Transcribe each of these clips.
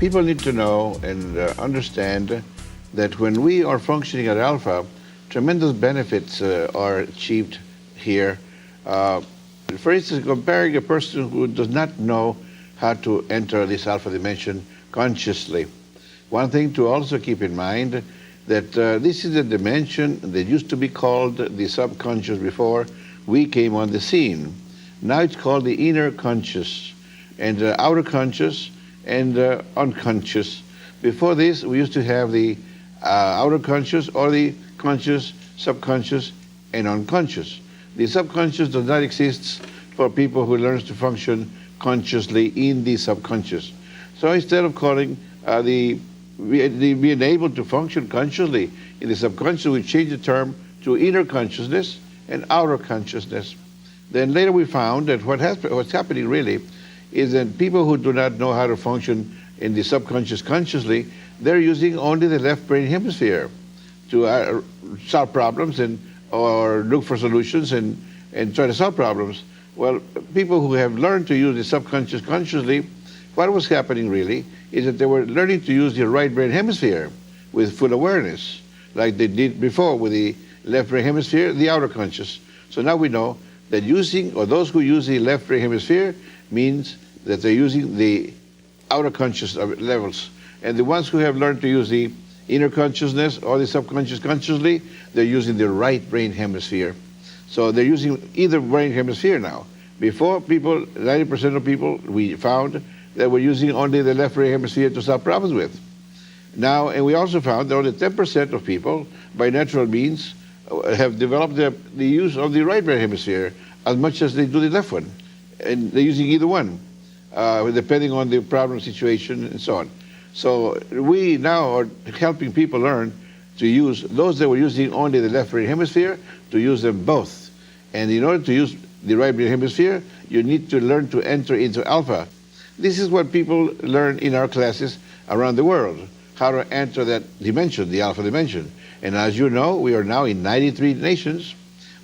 People need to know and understand that when we are functioning at alpha, tremendous benefits are achieved here. Uh, for instance, comparing a person who does not know how to enter this alpha dimension consciously. One thing to also keep in mind that this is a dimension that used to be called the subconscious before we came on the scene. Now it's called the inner conscious and outer conscious and unconscious. Before this, we used to have the outer conscious or the conscious, subconscious, and unconscious. The subconscious does not exist for people who learn to function consciously in the subconscious. So instead of calling being able to function consciously in the subconscious, we change the term to inner consciousness and outer consciousness. Then later we found that what's happening really is that people who do not know how to function in the subconscious consciously, they're using only the left brain hemisphere to solve problems or look for solutions and try to solve problems. Well, people who have learned to use the subconscious consciously, what was happening really is that they were learning to use the right brain hemisphere with full awareness, like they did before with the left brain hemisphere, the outer conscious. So now we know that those who use the left brain hemisphere means that they're using the outer conscious levels. And the ones who have learned to use the inner consciousness or the subconscious consciously, they're using the right brain hemisphere. So they're using either brain hemisphere now. Before, 90% of people, we found that were using only the left brain hemisphere to solve problems with. Now, and we also found that only 10% of people, by natural means, have developed the use of the right brain hemisphere as much as they do the left one. And they're using either one, depending on the problem situation and so on. So we now are helping people learn to use those that were using only the left brain hemisphere, to use them both. And in order to use the right brain hemisphere, you need to learn to enter into alpha. This is what people learn in our classes around the world, how to enter that dimension, the alpha dimension. And as you know, we are now in 93 nations.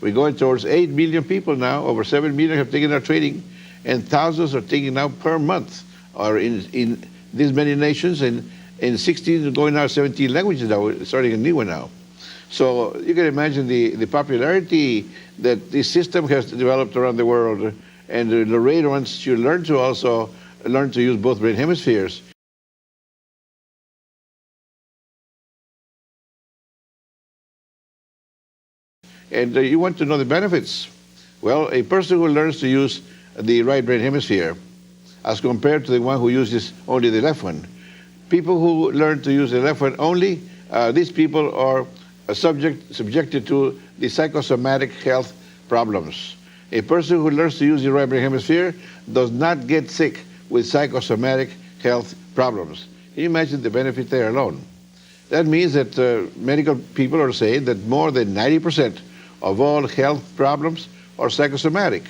We're going towards 8 million people now. Over 7 million have taken our training, and thousands are taking now per month, or in these many nations, and in 16, going now 17 languages now, starting a new one now. So you can imagine the popularity that this system has developed around the world, and the rate once you learn to also learn to use both brain hemispheres. And you want to know the benefits. Well, a person who learns to use the right brain hemisphere as compared to the one who uses only the left one. People who learn to use the left one only, these people are subjected to the psychosomatic health problems. A person who learns to use the right brain hemisphere does not get sick with psychosomatic health problems. Can you imagine the benefit there alone? That means that medical people are saying that more than 90% of all health problems are psychosomatic.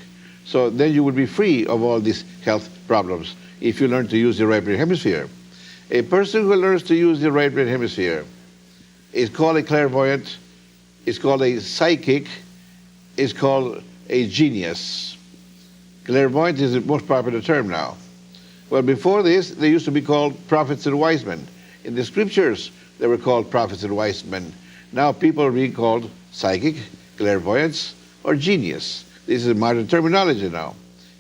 So then you would be free of all these health problems if you learn to use the right brain hemisphere. A person who learns to use the right brain hemisphere is called a clairvoyant, is called a psychic, is called a genius. Clairvoyant is the most popular term now. Well, before this, they used to be called prophets and wise men. In the scriptures, they were called prophets and wise men. Now people are being called psychic, clairvoyance, or genius. This is modern terminology now.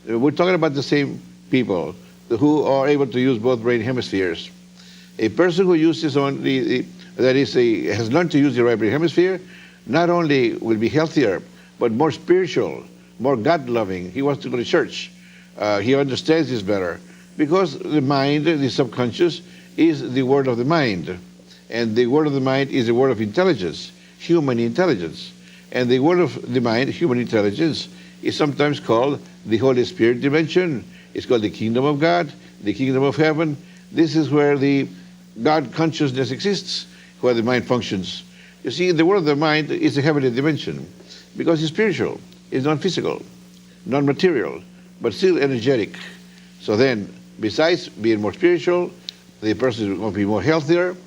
We're talking about the same people who are able to use both brain hemispheres. A person who uses only, has learned to use the right brain hemisphere, not only will be healthier, but more spiritual, more God-loving. He wants to go to church. He understands this better. Because the mind, the subconscious, is the word of the mind. And the word of the mind is the word of intelligence, human intelligence. And the word of the mind, human intelligence, is sometimes called the Holy Spirit dimension. It's called the kingdom of God, the kingdom of heaven. This is where the God consciousness exists, where the mind functions. You see, the world of the mind is a heavenly dimension because it's spiritual, it's non-physical, non-material, but still energetic. So then, besides being more spiritual, the person is going to be more healthier,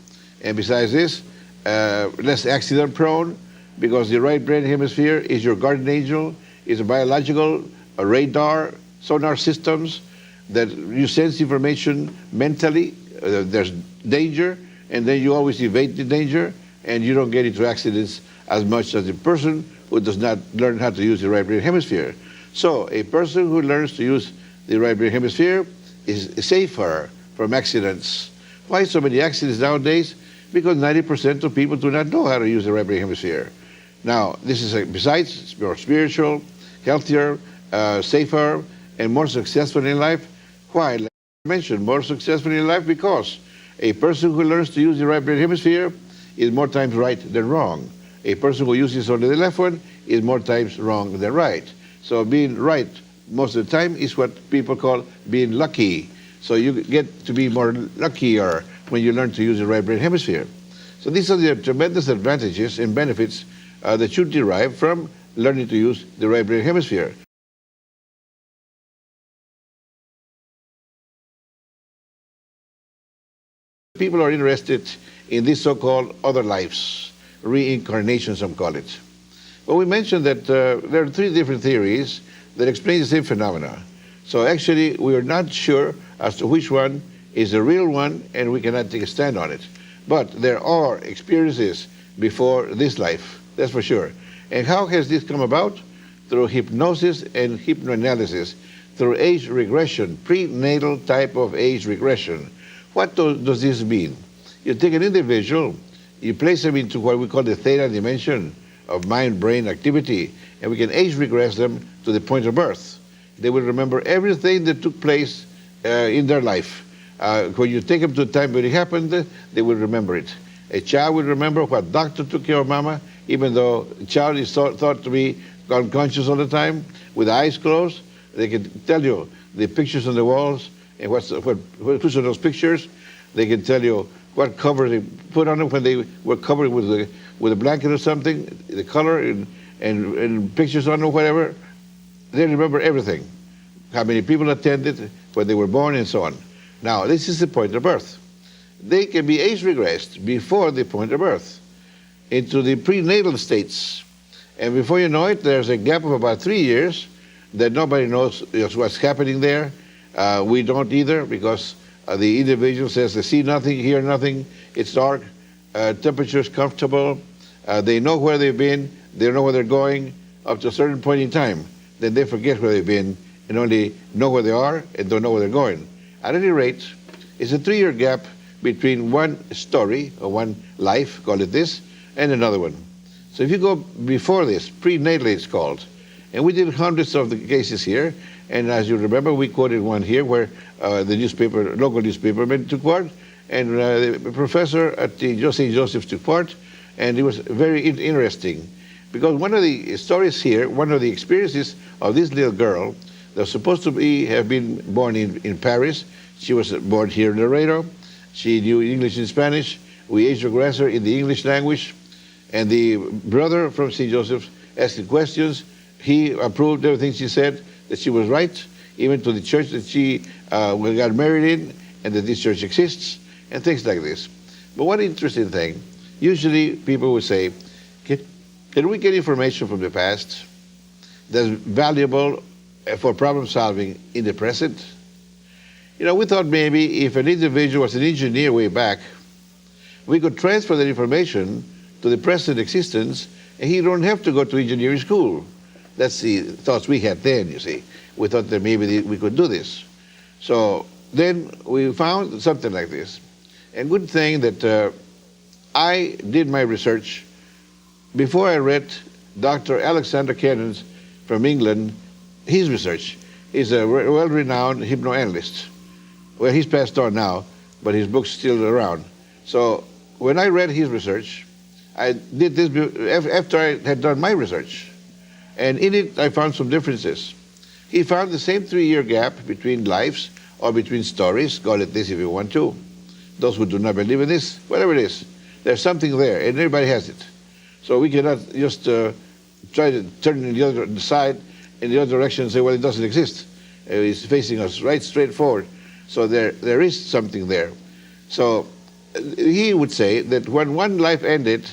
and besides this, less accident prone, because the right brain hemisphere is your guardian angel, is a biological, a radar, sonar systems that you sense information mentally there's danger, and then you always evade the danger, and you don't get into accidents as much as a person who does not learn how to use the right brain hemisphere. So a person who learns to use the right brain hemisphere is safer from accidents. Why so many accidents nowadays? Because 90% of people do not know how to use the right brain hemisphere. Now, this is besides it's more spiritual, healthier, safer, and more successful in life. Why? Like I mentioned, more successful in life because a person who learns to use the right brain hemisphere is more times right than wrong. A person who uses only the left one is more times wrong than right. So being right most of the time is what people call being lucky. So you get to be more luckier when you learn to use the right brain hemisphere. So these are the tremendous advantages and benefits that you derive from learning to use the right brain hemisphere. People are interested in these so-called other lives, reincarnation, some call it. Well, we mentioned that there are three different theories that explain the same phenomena. So actually, we are not sure as to which one is the real one, and we cannot take a stand on it. But there are experiences before this life, that's for sure. And how has this come about? Through hypnosis and hypnoanalysis, through age regression, prenatal type of age regression. What does this mean? You take an individual, you place them into what we call the theta dimension of mind-brain activity, and we can age regress them to the point of birth. They will remember everything that took place in their life. When you take them to the time when it happened, they will remember it. A child will remember what doctor took care of mama, even though the child is thought to be unconscious all the time, with the eyes closed. They can tell you the pictures on the walls and what's on those pictures. They can tell you what cover they put on them when they were covered with a blanket or something, the color and pictures on them, whatever. They remember everything. How many people attended, when they were born, and so on. Now, this is the point of birth. They can be age regressed before the point of birth into the prenatal states. And before you know it, there's a gap of about 3 years that nobody knows what's happening there. We don't either, because the individual says they see nothing, hear nothing, it's dark, temperature's comfortable, they know where they've been, they know where they're going, up to a certain point in time. Then they forget where they've been and only know where they are and don't know where they're going. At any rate, it's a 3-year gap between one story or one life, call it this, and another one. So if you go before this, prenatally it's called, and we did hundreds of the cases here, and as you remember, we quoted one here where the newspaper, local newspaper, took part, and the professor at the St. Joseph's took part, and it was very interesting. Because one of the stories here, one of the experiences of this little girl that was supposed to have been born in Paris. She was born here in Laredo. She knew English and Spanish. We age regressed her in the English language. And the brother from St. Joseph's asked the questions. He approved everything she said, that she was right, even to the church that she got married in, and that this church exists, and things like this. But one interesting thing, usually people would say, can we get information from the past that's valuable for problem solving in the present? You know, we thought maybe if an individual was an engineer way back, we could transfer that information to the present existence, and he don't have to go to engineering school. That's the thoughts we had then, you see. We thought that maybe we could do this. So then we found something like this. And good thing that I did my research before I read Dr. Alexander Cannon's from England, his research. He's a well-renowned hypnoanalyst. Well, he's passed on now, but his book's still around. So when I read his research, I did this after I had done my research. And in it, I found some differences. He found the same 3-year gap between lives or between stories, call it this if you want to. Those who do not believe in this, whatever it is, there's something there, and everybody has it. So we cannot just try to turn in the other side, in the other direction, and say, well, it doesn't exist. It's facing us right straight forward. So there is something there. So he would say that when one life ended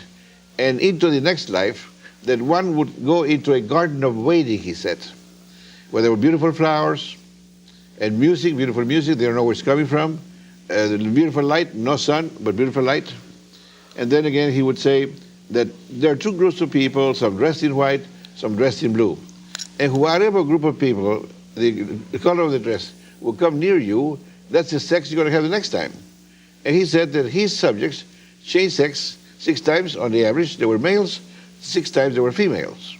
and into the next life, that one would go into a garden of waiting, he said, where there were beautiful flowers and music, beautiful music, they don't know where it's coming from, beautiful light, no sun, but beautiful light. And then again, he would say that there are two groups of people, some dressed in white, some dressed in blue. And whatever group of people, the color of the dress, will come near you, that's the sex you're going to have the next time. And he said that his subjects changed sex 6 times on the average. They were males, 6 times they were females.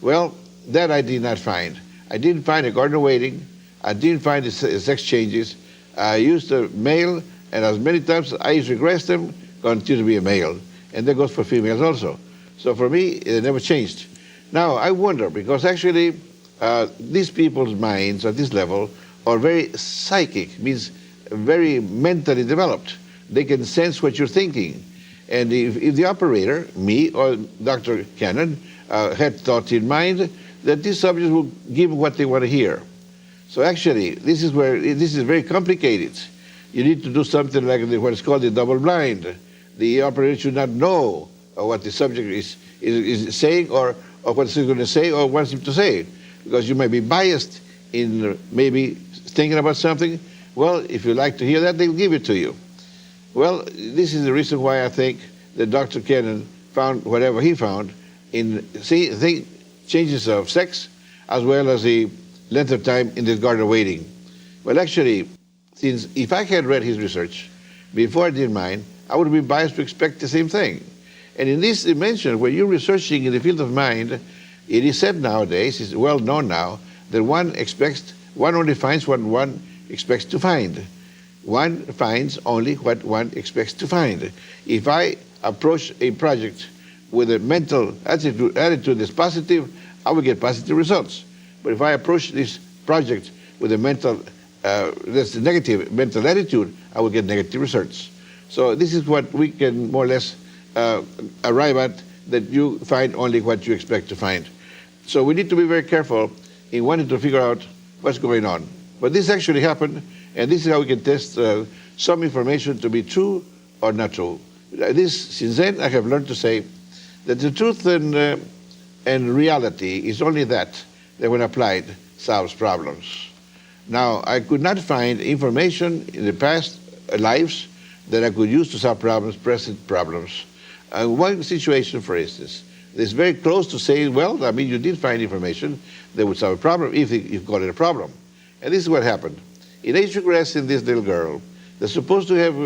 Well, that I did not find. I didn't find a garden waiting. I didn't find the sex changes. I used a male, and as many times I used to regress them, continue to be a male. And that goes for females also. So for me, it never changed. Now, I wonder, because actually these people's minds at this level are very psychic, means very mentally developed. They can sense what you're thinking. And if the operator, me or Dr. Cannon, had thought in mind that these subjects will give what they want to hear. So actually, this is very complicated. You need to do something like what is called the double blind. The operator should not know what the subject is saying or what he's going to say or wants him to say, because you may be biased in maybe thinking about something. Well, if you like to hear that, they'll give it to you. Well, this is the reason why I think that Dr. Cannon found whatever he found in changes of sex as well as the length of time in the garden waiting. Well, actually, since if I had read his research before I did mine, I would be biased to expect the same thing. And in this dimension, where you're researching in the field of mind, it is said nowadays, it's well known now, that one only finds what one expects to find. One finds only what one expects to find. If I approach a project with a mental attitude that's positive, I will get positive results. But if I approach this project with a that's a negative mental attitude, I will get negative results. So this is what we can more or less arrive at, that you find only what you expect to find. So we need to be very careful in wanting to figure out what's going on. But this actually happened, and this is how we can test some information to be true or not true. Since then, I have learned to say that the truth and reality is only that when applied, solves problems. Now, I could not find information in the past lives that I could use to solve problems, present problems. One situation, for instance, is very close to saying, well, I mean, you did find information that would solve a problem if you call it a problem. And this is what happened. In age regressing this little girl that's supposed to have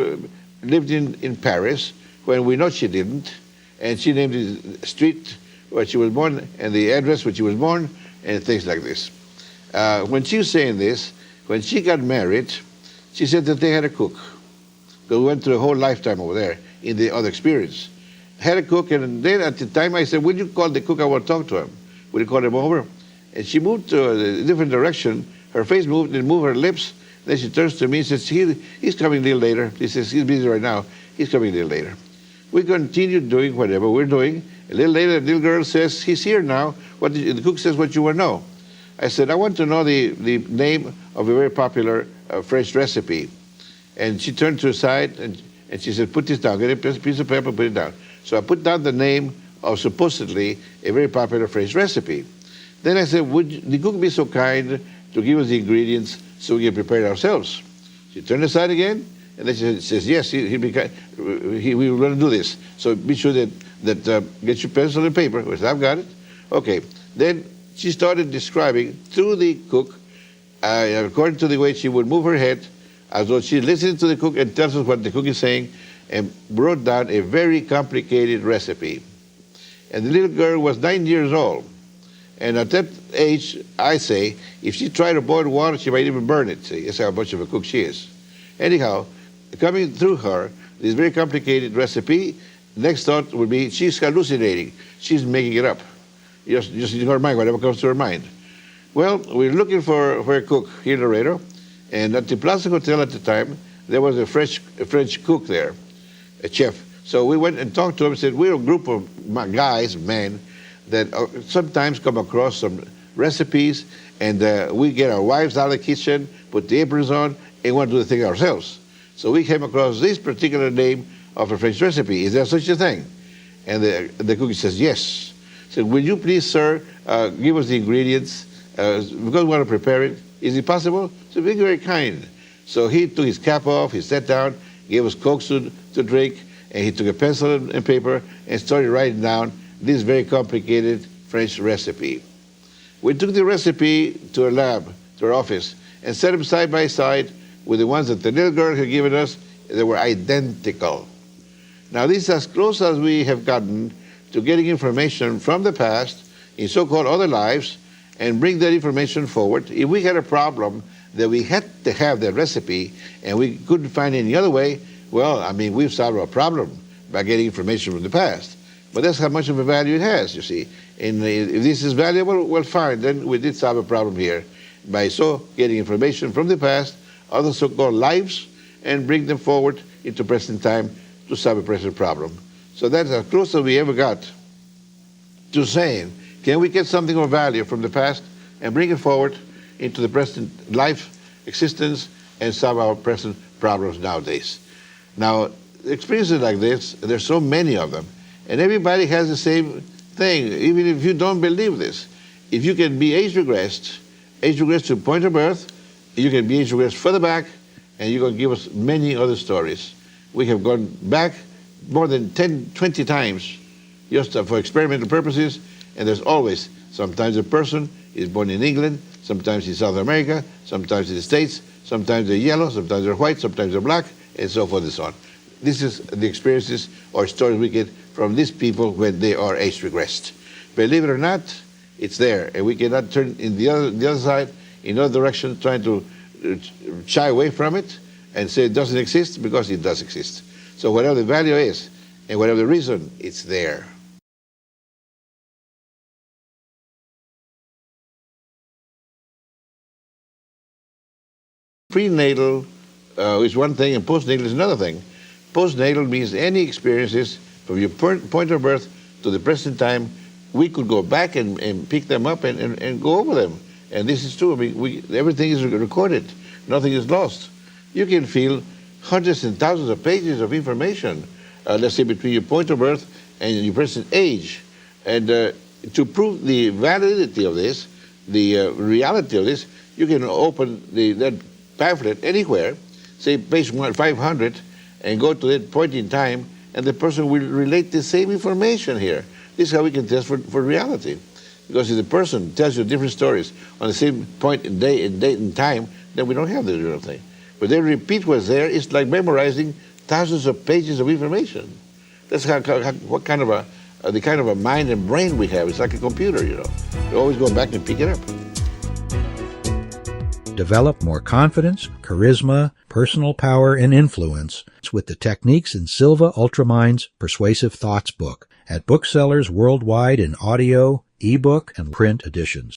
lived in Paris when we know she didn't, and she named the street where she was born and the address where she was born and things like this. When she was saying this, when she got married, she said that they had a cook. They went through a whole lifetime over there in the other experience. Had a cook, and then at the time I said, will you call the cook? I want to talk to him. Will you call him over? And she moved to a different direction. Her face moved and moved her lips. Then she turns to me and says, he's coming a little later. She says, he's busy right now. He's coming a little later. We continued doing whatever we're doing. A little later, the little girl says, he's here now. The cook says, what you want to know? I said, I want to know the name of a very popular French recipe. And she turned to her side and she said, put this down. Get a piece of paper, put it down. So I put down the name of supposedly a very popular French recipe. Then I said, would the cook be so kind to give us the ingredients so we can prepare it ourselves? She turned aside again, and then she says, yes, we were going to do this. So be sure that get your pencil and paper. I said, I've got it. Okay. Then she started describing through the cook, according to the way she would move her head, as though she's listening to the cook and tells us what the cook is saying, and wrote down a very complicated recipe. And the little girl was 9 years old. And at that age, I say, if she tried to boil water, she might even burn it. See, that's how much of a cook she is. Anyhow, coming through her, this very complicated recipe, next thought would be, she's hallucinating. She's making it up. Just in her mind, whatever comes to her mind. Well, we're looking for a cook here in Laredo. And at the Plaza Hotel at the time, there was a French cook there, a chef. So we went and talked to him and said, we're a group of guys, men, that sometimes come across some recipes, and we get our wives out of the kitchen, put the aprons on, and want to do the thing ourselves. So we came across this particular name of a French recipe. Is there such a thing? And the cook says, yes. Said, will you please, sir, give us the ingredients, because we want to prepare it. Is it possible? So being very kind. So he took his cap off, he sat down, gave us Coke to drink, and he took a pencil and paper and started writing down this very complicated French recipe. We took the recipe to our lab, to our office, and set them side by side with the ones that the little girl had given us. They were identical. Now, this is as close as we have gotten to getting information from the past in so-called other lives and bring that information forward. If we had a problem that we had to have that recipe and we couldn't find any other way, well, I mean, we've solved our problem by getting information from the past. But that's how much of a value it has, you see. And if this is valuable, well, fine, then we did solve a problem here by getting information from the past, other so-called lives, and bring them forward into present time to solve a present problem. So that's as close as we ever got to saying, can we get something of value from the past and bring it forward into the present life, existence, and solve our present problems nowadays? Now, experiences like this, there's so many of them, and everybody has the same thing, even if you don't believe this. If you can be age regressed to point of birth, you can be age regressed further back, and you're going to give us many other stories. We have gone back more than 10, 20 times just for experimental purposes, and there's always, sometimes a person is born in England, sometimes in South America, sometimes in the States, sometimes they're yellow, sometimes they're white, sometimes they're black, and so forth and so on. This is the experiences or stories we get from these people when they are age regressed. Believe it or not, it's there, and we cannot turn in the other side, in other direction, trying to shy away from it and say it doesn't exist, because it does exist. So whatever the value is, and whatever the reason, it's there. Prenatal is one thing, and postnatal is another thing. Postnatal means any experiences from your point of birth to the present time. We could go back and pick them up and go over them. And this is true. I mean, everything is recorded. Nothing is lost. You can feel hundreds and thousands of pages of information, let's say between your point of birth and your present age. And to prove the validity of this, the reality of this, you can open that pamphlet anywhere, say page 500, and go to that point in time, and the person will relate the same information here. This is how we can test for reality. Because if the person tells you different stories on the same point in date and time, then we don't have the real thing. But they repeat what's there. It's like memorizing thousands of pages of information. That's what kind of the kind of a mind and brain we have. It's like a computer, you know. You always go back and pick it up. Develop more confidence, charisma, personal power, and influence with the techniques in Silva Ultramind's Persuasive Thoughts book at booksellers worldwide in audio, ebook, and print editions.